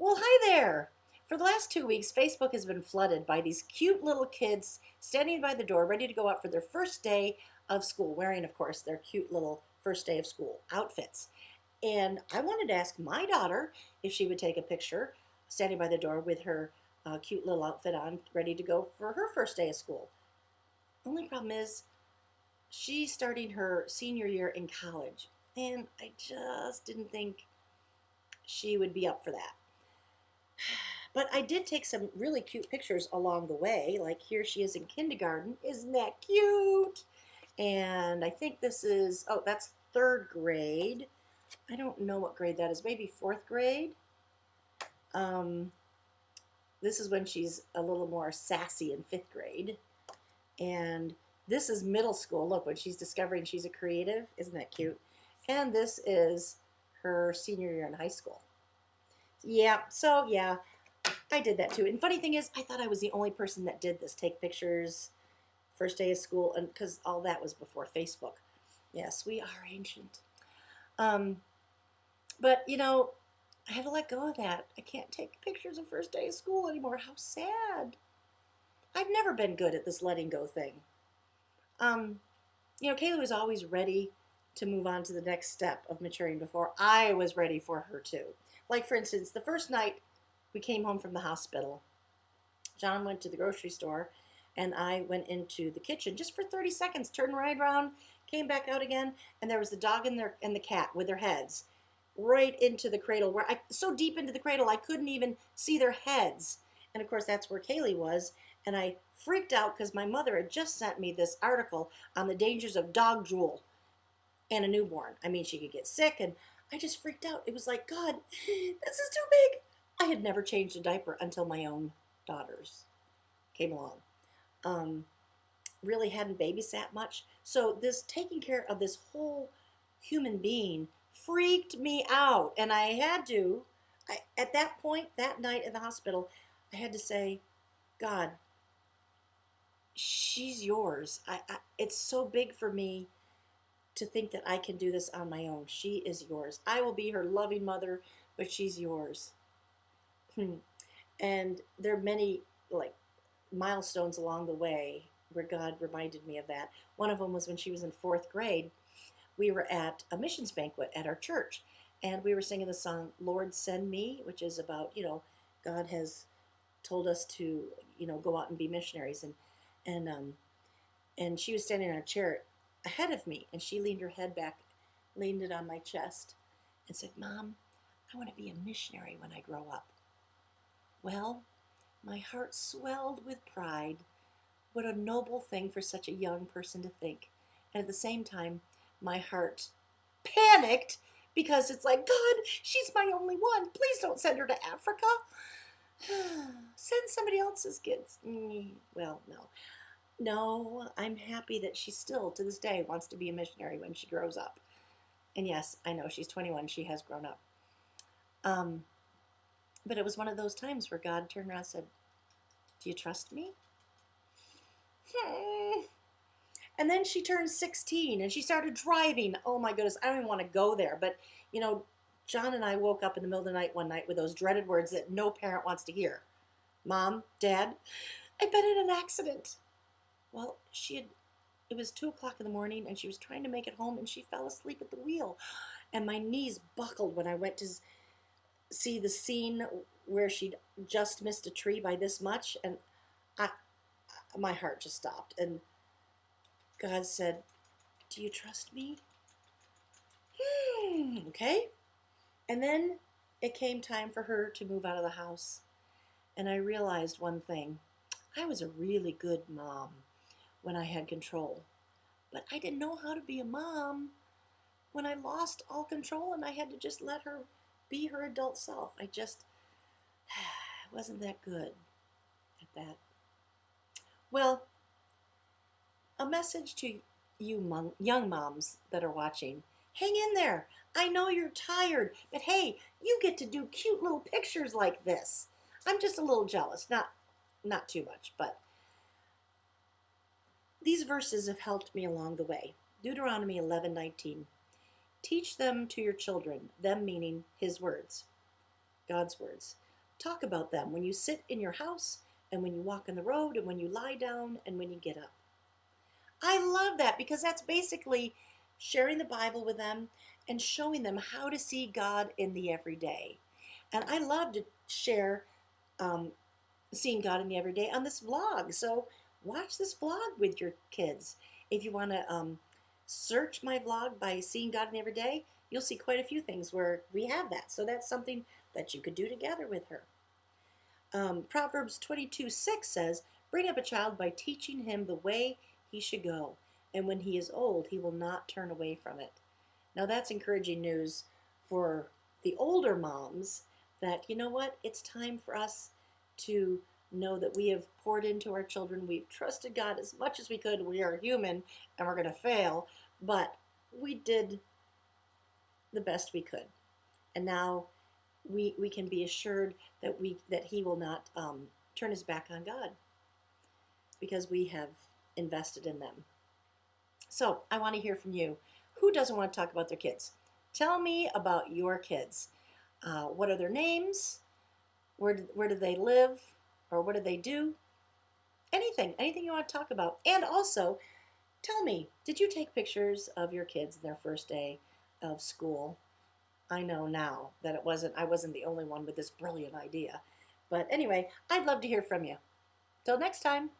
Well, hi there. For the last 2 weeks, Facebook has been flooded by these cute little kids standing by the door, ready to go out for their first day of school, wearing, of course, their cute little first day of school outfits. And I wanted to ask my daughter if she would take a picture standing by the door with her cute little outfit on, ready to go for her first day of school. Only problem is, she's starting her senior year in college, and I just didn't think she would be up for that. But I did take some really cute pictures along the way. Like here she is in kindergarten. Isn't that cute? And I think this is, oh, that's third grade. I don't know what grade that is. Maybe fourth grade. Um, this is when she's a little more sassy in fifth grade. And this is middle school. Look, when she's discovering she's a creative. Isn't that cute? And this is her senior year in high school. Yeah, so yeah, I did that too. And funny thing is, I thought I was the only person that did this, take pictures, first day of school, and because all that was before Facebook. Yes, we are ancient. Um, but I had to let go of that. I can't take pictures of first day of school anymore. How sad. I've never been good at this letting go thing. Kayla was always ready to move on to the next step of maturing before I was ready for her too. Like, for instance, the first night we came home from the hospital, John went to the grocery store, and I went into the kitchen just for 30 seconds, turned right around, came back out again, and there was the dog and the cat with their heads right into the cradle, so deep into the cradle I couldn't even see their heads. And of course, that's where Kaylee was, and I freaked out because my mother had just sent me this article on the dangers of dog drool and a newborn. I mean, she could get sick, and I just freaked out. It was like, God, this is too big. I had never changed a diaper until my own daughters came along. Really hadn't babysat much. So this taking care of this whole human being freaked me out. And I had to, at that point, that night in the hospital, I had to say, God, she's yours. It's so big for me to think that I can do this on my own. She is yours. I will be her loving mother, but she's yours. And there are many milestones along the way where God reminded me of that. One of them was when she was in fourth grade. We were at a missions banquet at our church, and we were singing the song "Lord Send Me," which is about God has told us to go out and be missionaries, and she was standing on a chair ahead of me, and she leaned her head back, leaned it on my chest, and said, "Mom, I want to be a missionary when I grow up." Well, my heart swelled with pride. What a noble thing for such a young person to think. And at the same time, my heart panicked because it's like, God, she's my only one. Please don't send her to Africa. Send somebody else's kids. Well, no. No, I'm happy that she still, to this day, wants to be a missionary when she grows up. And yes, I know, she's 21. She has grown up. But it was one of those times where God turned around and said, do you trust me? And then she turned 16 and she started driving. Oh my goodness, I don't even want to go there. But, John and I woke up in the middle of the night one night with those dreaded words that no parent wants to hear. Mom, Dad, I've been in an accident. Well, it was 2 o'clock in the morning and she was trying to make it home and she fell asleep at the wheel. And my knees buckled when I went to see the scene where she'd just missed a tree by this much, and my heart just stopped. And God said, do you trust me? Okay. And then it came time for her to move out of the house, and I realized one thing. I was a really good mom when I had control, but I didn't know how to be a mom when I lost all control and I had to just let her be her adult self. I just wasn't that good at that. Well, a message to you young moms that are watching. Hang in there. I know you're tired, but hey, you get to do cute little pictures like this. I'm just a little jealous, not too much, but these verses have helped me along the way. Deuteronomy 11:19. Teach them to your children, them meaning his words, God's words. talk about them when you sit in your house and when you walk on the road and when you lie down and when you get up. I love that because that's basically sharing the Bible with them and showing them how to see God in the everyday. And I love to share um, seeing God in the everyday on this vlog. So watch this vlog with your kids. If you want to search my vlog by seeing God in the everyday, you'll see quite a few things where we have that. So that's something that you could do together with her. Proverbs 22:6 says, "Bring up a child by teaching him the way he should go, and when he is old, he will not turn away from it." Now that's encouraging news for the older moms that, you know what, it's time for us to know that we have poured into our children. We've trusted God as much as we could. We are human and we're going to fail, but we did the best we could. And now we can be assured that he will not turn his back on God because we have invested in them. So I want to hear from you. Who doesn't want to talk about their kids? Tell me about your kids. What are their names? Where do they live? Or what do they do? Anything you want to talk about. And also, tell me, did you take pictures of your kids their first day of school? I know now that I wasn't the only one with this brilliant idea. But anyway, I'd love to hear from you. Till next time.